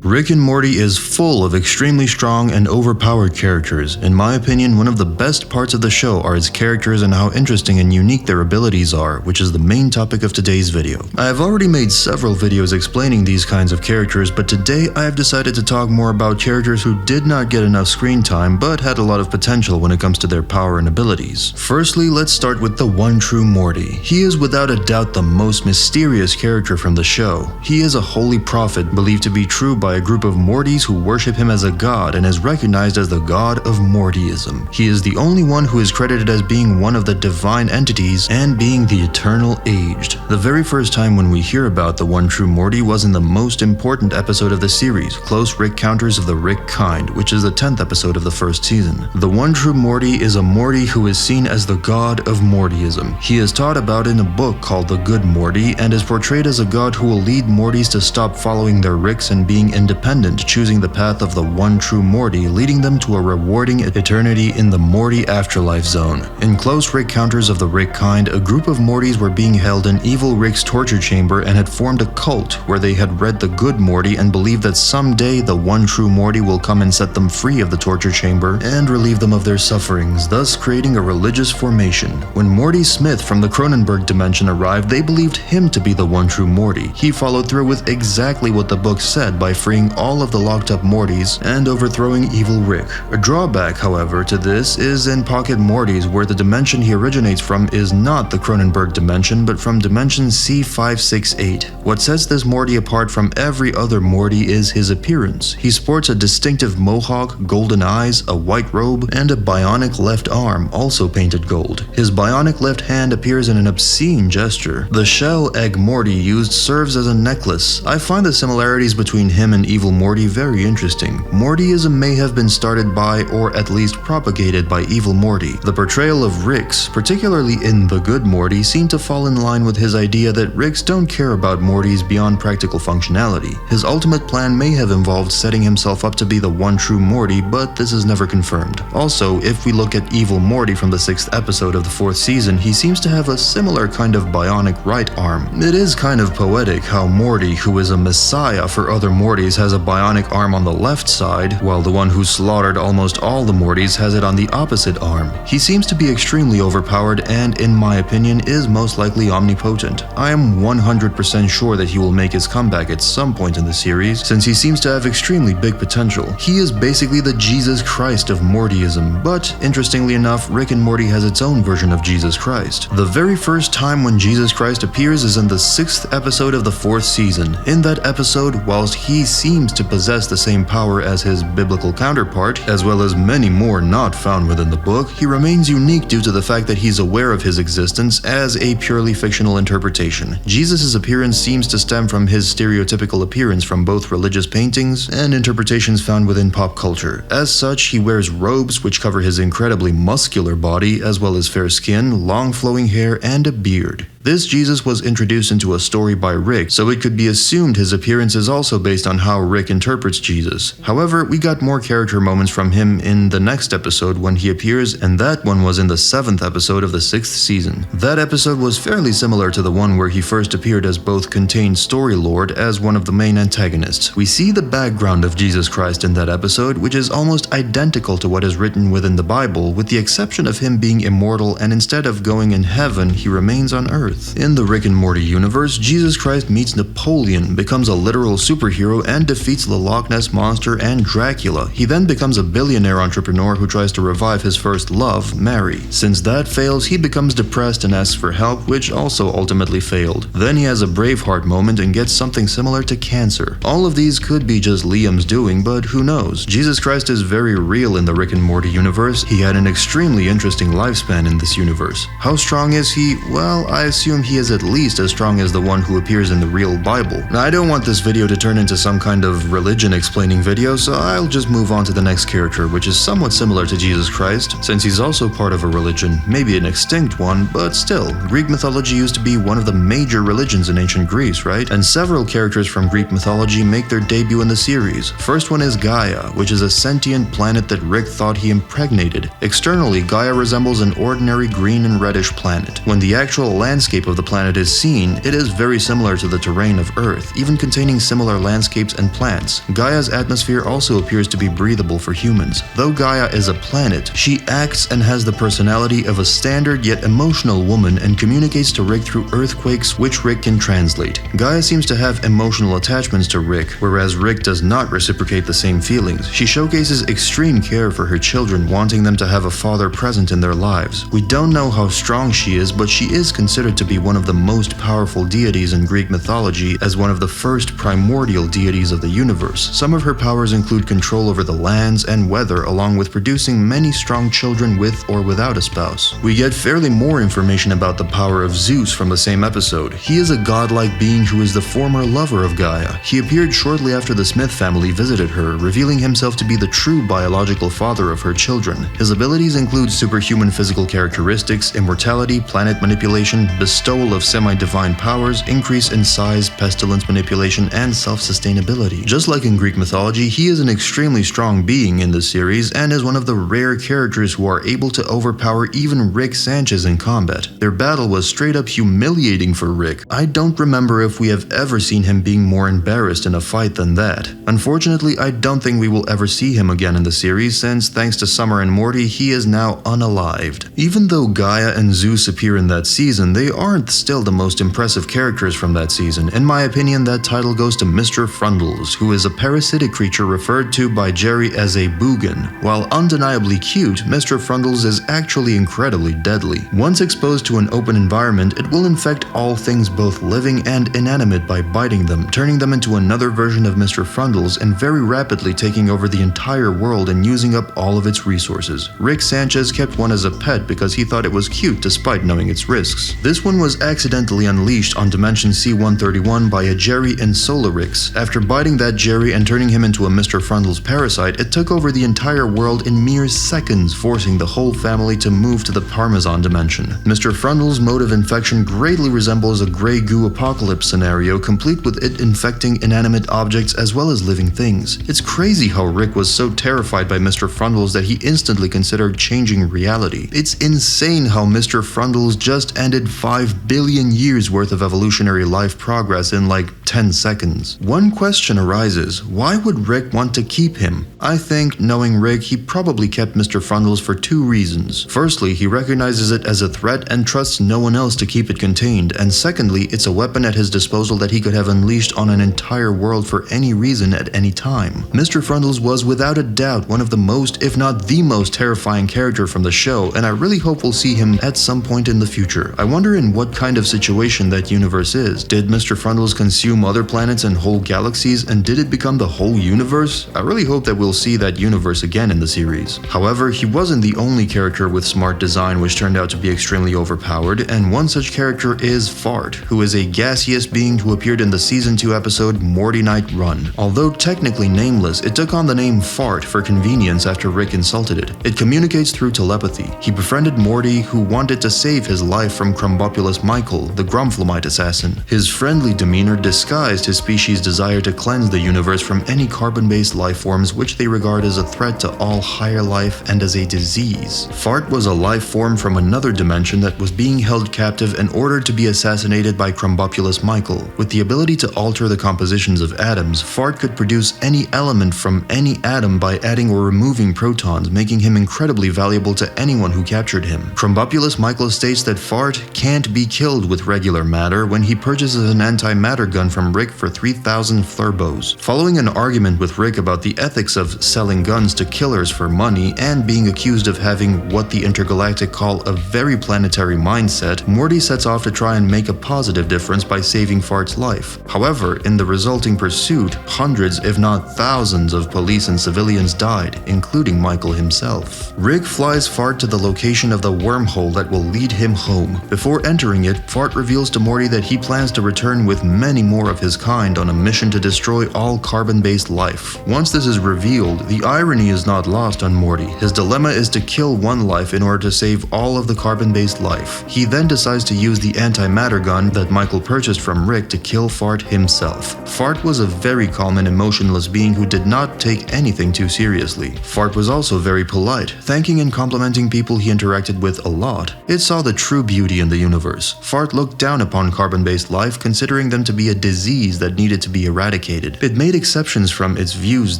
Rick and Morty is full of extremely strong and overpowered characters. In my opinion, one of the best parts of the show are its characters and how interesting and unique their abilities are, which is the main topic of today's video. I have already made several videos explaining these kinds of characters, but today I have decided to talk more about characters who did not get enough screen time but had a lot of potential when it comes to their power and abilities. Firstly, let's start with the one true Morty. He is without a doubt the most mysterious character from the show. He is a holy prophet believed to be true by a group of Mortys who worship him as a god and is recognized as the god of Mortyism. He is the only one who is credited as being one of the divine entities and being the eternal aged. The very first time when we hear about the one true Morty was in the most important episode of the series, Close Rick Counters of the Rick Kind, which is the 10th episode of the first season. The one true Morty is a Morty who is seen as the god of Mortyism. He is taught about in a book called The Good Morty and is portrayed as a god who will lead Mortys to stop following their Ricks and being independent, choosing the path of the one true Morty, leading them to a rewarding eternity in the Morty afterlife zone. In Close Rick Counters of the Rick Kind, a group of Mortys were being held in evil Rick's torture chamber and had formed a cult where they had read The Good Morty and believed that someday the one true Morty will come and set them free of the torture chamber and relieve them of their sufferings, thus creating a religious formation. When Morty Smith from the Cronenberg dimension arrived, they believed him to be the one true Morty. He followed through with exactly what the book said by freeing all of the locked up Mortys and overthrowing evil Rick. A drawback, however, to this is in Pocket Morty's, where the dimension he originates from is not the Cronenberg dimension, but from dimension C568. What sets this Morty apart from every other Morty is his appearance. He sports a distinctive mohawk, golden eyes, a white robe, and a bionic left arm, also painted gold. His bionic left hand appears in an obscene gesture. The shell egg Morty used serves as a necklace. I find the similarities between him and evil Morty very interesting. Mortyism may have been started by, or at least propagated by, evil Morty. The portrayal of Ricks, particularly in The Good Morty, seemed to fall in line with his idea that Ricks don't care about Mortys beyond practical functionality. His ultimate plan may have involved setting himself up to be the one true Morty, but this is never confirmed. Also, if we look at evil Morty from the 6th episode of the 4th season, he seems to have a similar kind of bionic right arm. It is kind of poetic how Morty, who is a messiah for other Mortys, has a bionic arm on the left side, while the one who slaughtered almost all the Mortys has it on the opposite arm. He seems to be extremely overpowered and, in my opinion, is most likely omnipotent. I am 100% sure that he will make his comeback at some point in the series, since he seems to have extremely big potential. He is basically the Jesus Christ of Mortyism, but interestingly enough, Rick and Morty has its own version of Jesus Christ. The very first time when Jesus Christ appears is in the 6th episode of the 4th season. In that episode, whilst he seems to possess the same power as his biblical counterpart, as well as many more not found within the book, he remains unique due to the fact that he's aware of his existence as a purely fictional interpretation. Jesus' appearance seems to stem from his stereotypical appearance from both religious paintings and interpretations found within pop culture. As such, he wears robes which cover his incredibly muscular body, as well as fair skin, long flowing hair, and a beard. This Jesus was introduced into a story by Rick, so it could be assumed his appearance is also based on how Rick interprets Jesus. However, we got more character moments from him in the next episode when he appears, and that one was in the 7th episode of the 6th season. That episode was fairly similar to the one where he first appeared, as both contained Story Lord as one of the main antagonists. We see the background of Jesus Christ in that episode, which is almost identical to what is written within the Bible, with the exception of him being immortal, and instead of going in heaven, he remains on earth. In the Rick and Morty universe, Jesus Christ meets Napoleon, becomes a literal superhero, and defeats the Loch Ness Monster and Dracula. He then becomes a billionaire entrepreneur who tries to revive his first love, Mary. Since that fails, he becomes depressed and asks for help, which also ultimately failed. Then he has a Braveheart moment and gets something similar to cancer. All of these could be just Liam's doing, but who knows? Jesus Christ is very real in the Rick and Morty universe. He had an extremely interesting lifespan in this universe. How strong is he? Well, I assume he is at least as strong as the one who appears in the real Bible. Now, I don't want this video to turn into some kind of religion explaining video, so I'll just move on to the next character, which is somewhat similar to Jesus Christ, since he's also part of a religion, maybe an extinct one, but still, Greek mythology used to be one of the major religions in ancient Greece, right? And several characters from Greek mythology make their debut in the series. First one is Gaia, which is a sentient planet that Rick thought he impregnated. Externally, Gaia resembles an ordinary green and reddish planet. When the actual landscape landscape of the planet is seen, it is very similar to the terrain of Earth, even containing similar landscapes and plants. Gaia's atmosphere also appears to be breathable for humans. Though Gaia is a planet, she acts and has the personality of a standard yet emotional woman and communicates to Rick through earthquakes, which Rick can translate. Gaia seems to have emotional attachments to Rick, whereas Rick does not reciprocate the same feelings. She showcases extreme care for her children, wanting them to have a father present in their lives. We don't know how strong she is, but she is considered to be one of the most powerful deities in Greek mythology, as one of the first primordial deities of the universe. Some of her powers include control over the lands and weather, along with producing many strong children with or without a spouse. We get fairly more information about the power of Zeus from the same episode. He is a godlike being who is the former lover of Gaia. He appeared shortly after the Smith family visited her, revealing himself to be the true biological father of her children. His abilities include superhuman physical characteristics, immortality, planet manipulation, bestowal of semi-divine powers, increase in size, pestilence manipulation, and self-sustainability. Just like in Greek mythology, he is an extremely strong being in this series and is one of the rare characters who are able to overpower even Rick Sanchez in combat. Their battle was straight up humiliating for Rick. I don't remember if we have ever seen him being more embarrassed in a fight than that. Unfortunately, I don't think we will ever see him again in the series, since thanks to Summer and Morty, he is now unalived. Even though Gaia and Zeus appear in that season, they aren't still the most impressive characters from that season. In my opinion, that title goes to Mr. Frundles, who is a parasitic creature referred to by Jerry as a boogan. While undeniably cute, Mr. Frundles is actually incredibly deadly. Once exposed to an open environment, it will infect all things both living and inanimate by biting them, turning them into another version of Mr. Frundles and very rapidly taking over the entire world and using up all of its resources. Rick Sanchez kept one as a pet because he thought it was cute despite knowing its risks. This one was accidentally unleashed on Dimension C-131 by a Jerry in Solarix. After biting that Jerry and turning him into a Mr. Frundles parasite, it took over the entire world in mere seconds, forcing the whole family to move to the Parmesan dimension. Mr. Frundles' mode of infection greatly resembles a gray goo apocalypse scenario, complete with it infecting inanimate objects as well as living things. It's crazy how Rick was so terrified by Mr. Frundles that he instantly considered changing reality. It's insane how Mr. Frundles just ended 5 billion years worth of evolutionary life progress in like 10 seconds. One question arises: why would Rick want to keep him? I think, knowing Rick, he probably kept Mr. Frundles for two reasons. Firstly, he recognizes it as a threat and trusts no one else to keep it contained, and secondly, it's a weapon at his disposal that he could have unleashed on an entire world for any reason at any time. Mr. Frundles was without a doubt one of the most, if not the most terrifying character from the show, and I really hope we'll see him at some point in the future. I wonder in what kind of situation that universe is. Did Mr. Frundles consume other planets and whole galaxies, and did it become the whole universe? I really hope that we'll see that universe again in the series. However, he wasn't the only character with smart design which turned out to be extremely overpowered, and one such character is Fart, who is a gaseous being who appeared in the Season 2 episode Morty Night Run. Although technically nameless, it took on the name Fart for convenience after Rick insulted it. It communicates through telepathy. He befriended Morty, who wanted to save his life from Crumbopulous Michael, the Grumflamite assassin. His friendly demeanor disguised his species' desire to cleanse the universe from any carbon-based life forms which they regard as a threat to all higher life and as a disease. Fart was a life form from another dimension that was being held captive and ordered to be assassinated by Crumbopulous Michael. With the ability to alter the compositions of atoms, Fart could produce any element from any atom by adding or removing protons, making him incredibly valuable to anyone who captured him. Crumbopulous Michael states that Fart can't be killed with regular matter when he purchases an antimatter gun from Rick for 3,000 thurbos. Following an argument with Rick about the ethics of selling guns to killers for money and being accused of having what the intergalactic call a very planetary mindset, Morty sets off to try and make a positive difference by saving Fart's life. However, in the resulting pursuit, hundreds if not thousands of police and civilians died, including Michael himself. Rick flies Fart to the location of the wormhole that will lead him home. Before entering it, Fart reveals to Morty that he plans to return with many more of his kind on a mission to destroy all carbon-based life. Once this is revealed, the irony is not lost on Morty. His dilemma is to kill one life in order to save all of the carbon-based life. He then decides to use the antimatter gun that Michael purchased from Rick to kill Fart himself. Fart was a very calm and emotionless being who did not take anything too seriously. Fart was also very polite, thanking and complimenting people he interacted with a lot. It saw the true beauty in the universe. universe. Fart looked down upon carbon-based life, considering them to be a disease that needed to be eradicated. It made exceptions from its views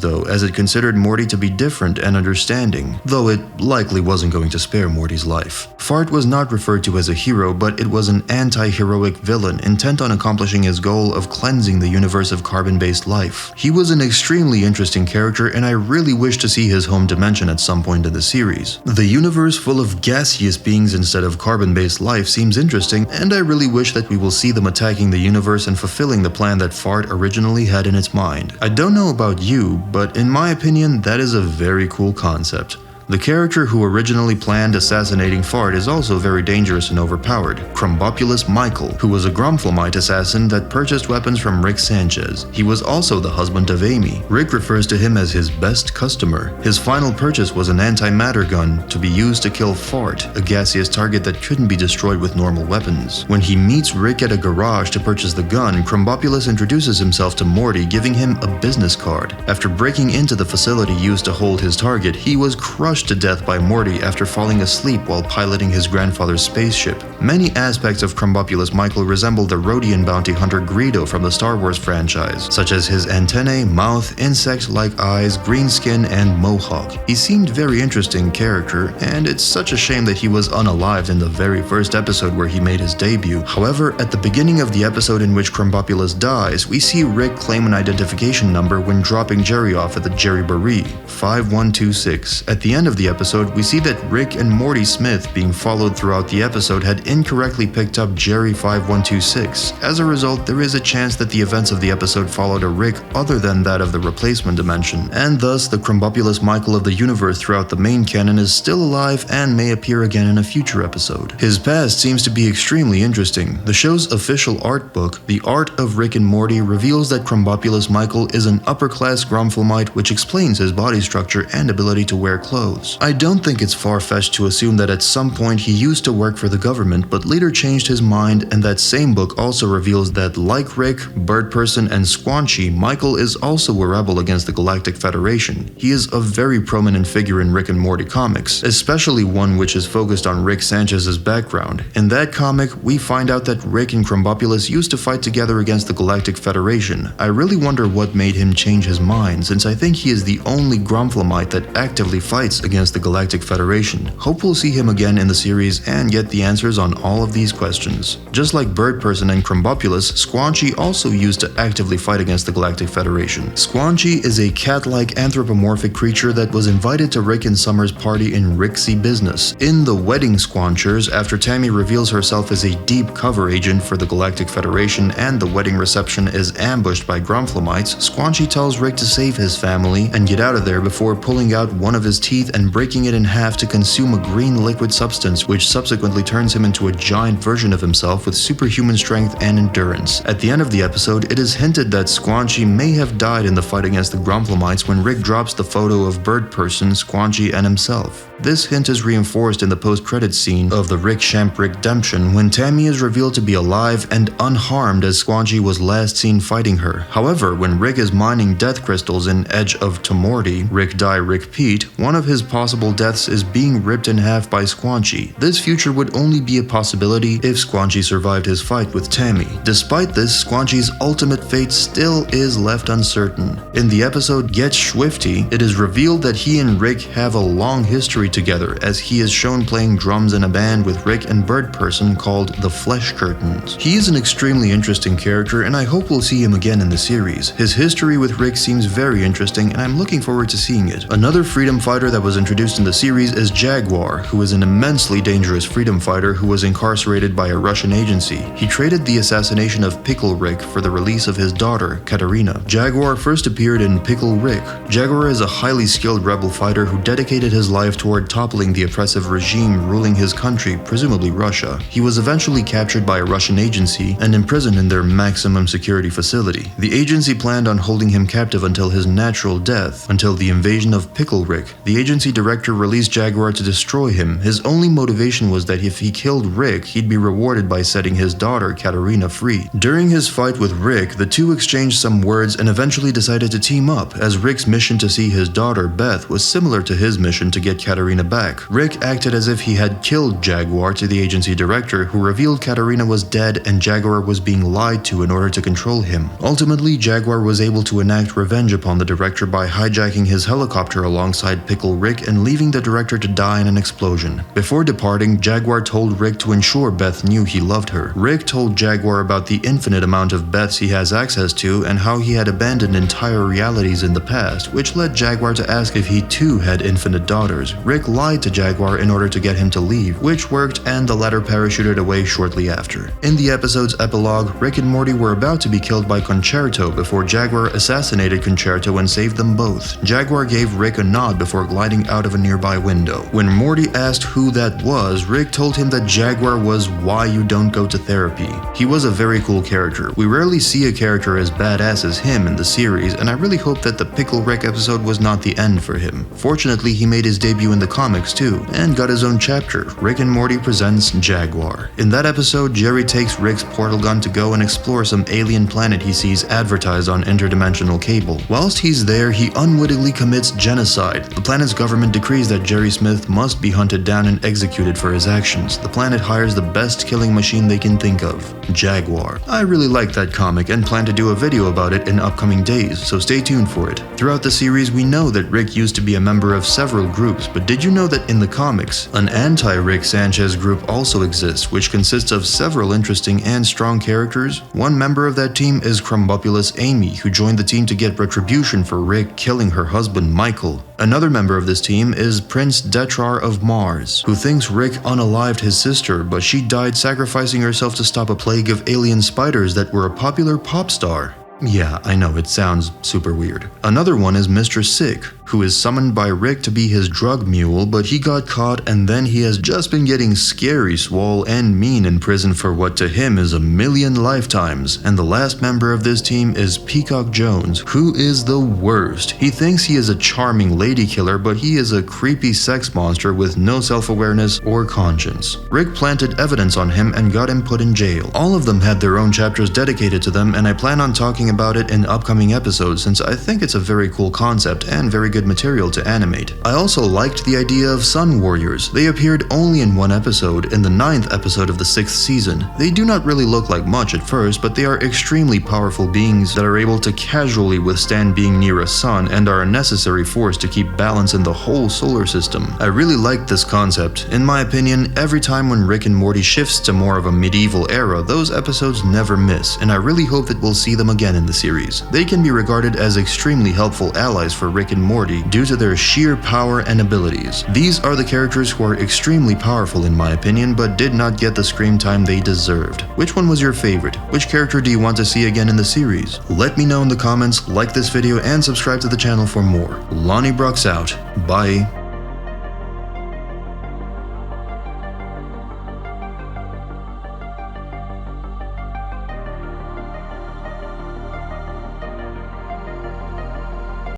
though, as it considered Morty to be different and understanding, though it likely wasn't going to spare Morty's life. Fart was not referred to as a hero, but it was an anti-heroic villain intent on accomplishing his goal of cleansing the universe of carbon-based life. He was an extremely interesting character, and I really wish to see his home dimension at some point in the series. The universe full of gaseous beings instead of carbon-based life seems interesting, and I really wish that we will see them attacking the universe and fulfilling the plan that Fart originally had in its mind. I don't know about you, but in my opinion, that is a very cool concept. The character who originally planned assassinating Fart is also very dangerous and overpowered, Crumbopulous Michael, who was a Gromflemite assassin that purchased weapons from Rick Sanchez. He was also the husband of Amy. Rick refers to him as his best customer. His final purchase was an antimatter gun to be used to kill Fart, a gaseous target that couldn't be destroyed with normal weapons. When he meets Rick at a garage to purchase the gun, Crumbopulous introduces himself to Morty, giving him a business card. After breaking into the facility used to hold his target, he was crushed to death by Morty after falling asleep while piloting his grandfather's spaceship. Many aspects of Crumbopulous Michael resemble the Rhodian bounty hunter Greedo from the Star Wars franchise, such as his antennae, mouth, insect-like eyes, green skin, and mohawk. He seemed very interesting character, and it's such a shame that he was unalived in the very first episode where he made his debut. However, at the beginning of the episode in which Crumbopulous dies, we see Rick claim an identification number when dropping Jerry off at the Jerry Barrie, 5126. At the end of the episode, we see that Rick and Morty Smith, being followed throughout the episode, had incorrectly picked up Jerry 5126. As a result, there is a chance that the events of the episode followed a Rick other than that of the replacement dimension, and thus the Crumbopulous Michael of the universe throughout the main canon is still alive and may appear again in a future episode. His past seems to be extremely interesting. The show's official art book, The Art of Rick and Morty, reveals that Crumbopulous Michael is an upper-class Gromflemite, which explains his body structure and ability to wear clothes. I don't think it's far-fetched to assume that at some point he used to work for the government, but later changed his mind, and that same book also reveals that, like Rick, Birdperson, and Squanchy, Michael is also a rebel against the Galactic Federation. He is a very prominent figure in Rick and Morty comics, especially one which is focused on Rick Sanchez's background. In that comic, we find out that Rick and Crumbopulous used to fight together against the Galactic Federation. I really wonder what made him change his mind, since I think he is the only Gromflemite that actively fights against the Galactic Federation. Hope we'll see him again in the series and get the answers on all of these questions. Just like Birdperson and Crumbopulous, Squanchy also used to actively fight against the Galactic Federation. Squanchy is a cat-like anthropomorphic creature that was invited to Rick and Summer's party in Rixie Business. In The Wedding Squanchers, after Tammy reveals herself as a deep cover agent for the Galactic Federation and the wedding reception is ambushed by Gromflemites, Squanchy tells Rick to save his family and get out of there before pulling out one of his teeth and breaking it in half to consume a green liquid substance, which subsequently turns him into a giant version of himself with superhuman strength and endurance. At the end of the episode, it is hinted that Squanchy may have died in the fight against the Gromflemites when Rick drops the photo of Birdperson, Squanchy, and himself. This hint is reinforced in the post-credits scene of the Rick Champ Redemption when Tammy is revealed to be alive and unharmed as Squanchy was last seen fighting her. However, when Rick is mining death crystals in Edge of Tomorty, Rick Die Rick Pete, one of his possible deaths is being ripped in half by Squanchy. This future would only be a possibility if Squanchy survived his fight with Tammy. Despite this, Squanchy's ultimate fate still is left uncertain. In the episode Get Swifty, it is revealed that he and Rick have a long history together, as he is shown playing drums in a band with Rick and Birdperson called the Flesh Curtains. He is an extremely interesting character, and I hope we'll see him again in the series. His history with Rick seems very interesting, and I'm looking forward to seeing it. Another freedom fighter that was introduced in the series is Jaguar, who is an immensely dangerous freedom fighter who was incarcerated by a Russian agency. He traded the assassination of Pickle Rick for the release of his daughter, Katerina. Jaguar first appeared in Pickle Rick. Jaguar is a highly skilled rebel fighter who dedicated his life toward toppling the oppressive regime ruling his country, presumably Russia. He was eventually captured by a Russian agency and imprisoned in their maximum security facility. The agency planned on holding him captive until his natural death, until the invasion of Pickle Rick. The agency agency director released Jaguar to destroy him, his only motivation was that if he killed Rick, he'd be rewarded by setting his daughter, Katarina, free. During his fight with Rick, the two exchanged some words and eventually decided to team up, as Rick's mission to see his daughter, Beth, was similar to his mission to get Katarina back. Rick acted as if he had killed Jaguar to the agency director, who revealed Katarina was dead and Jaguar was being lied to in order to control him. Ultimately, Jaguar was able to enact revenge upon the director by hijacking his helicopter alongside Pickle Rick and leaving the director to die in an explosion. Before departing, Jaguar told Rick to ensure Beth knew he loved her. Rick told Jaguar about the infinite amount of Beths he has access to and how he had abandoned entire realities in the past, which led Jaguar to ask if he too had infinite daughters. Rick lied to Jaguar in order to get him to leave, which worked, and the latter parachuted away shortly after. In the episode's epilogue, Rick and Morty were about to be killed by Concerto before Jaguar assassinated Concerto and saved them both. Jaguar gave Rick a nod before gliding out of a nearby window. When Morty asked who that was, Rick told him that Jaguar was why you don't go to therapy. He was a very cool character. We rarely see a character as badass as him in the series, and I really hope that the Pickle Rick episode was not the end for him. Fortunately, he made his debut in the comics too, and got his own chapter, Rick and Morty Presents Jaguar. In that episode, Jerry takes Rick's portal gun to go and explore some alien planet he sees advertised on interdimensional cable. Whilst he's there, he unwittingly commits genocide. The planet's government decrees that Jerry Smith must be hunted down and executed for his actions. The planet hires the best killing machine they can think of, Jaguar. I really like that comic and plan to do a video about it in upcoming days, so stay tuned for it. Throughout the series, we know that Rick used to be a member of several groups, but did you know that in the comics, an anti-Rick Sanchez group also exists, which consists of several interesting and strong characters? One member of that team is Crumbopulous Amy, who joined the team to get retribution for Rick killing her husband Michael. Another member of this team is Prince Detrar of Mars, who thinks Rick unalived his sister, but she died sacrificing herself to stop a plague of alien spiders that were a popular pop star. Yeah, I know, it sounds super weird. Another one is Mr. Sick, who is summoned by Rick to be his drug mule, but he got caught and then he has just been getting scary, swole, and mean in prison for what to him is 1,000,000 lifetimes. And the last member of this team is Peacock Jones, who is the worst. He thinks he is a charming lady killer, but he is a creepy sex monster with no self-awareness or conscience. Rick planted evidence on him and got him put in jail. All of them had their own chapters dedicated to them, and I plan on talking about it in upcoming episodes since I think it's a very cool concept and very good material to animate. I also liked the idea of Sun Warriors. They appeared only in one episode, in the 9th episode of the 6th season. They do not really look like much at first, but they are extremely powerful beings that are able to casually withstand being near a sun and are a necessary force to keep balance in the whole solar system. I really liked this concept. In my opinion, every time when Rick and Morty shifts to more of a medieval era, those episodes never miss, and I really hope that we'll see them again in the series. They can be regarded as extremely helpful allies for Rick and Morty due to their sheer power and abilities. These are the characters who are extremely powerful in my opinion, but did not get the screen time they deserved. Which one was your favorite? Which character do you want to see again in the series? Let me know in the comments, like this video, and subscribe to the channel for more. Lonnie Brooks out. Bye.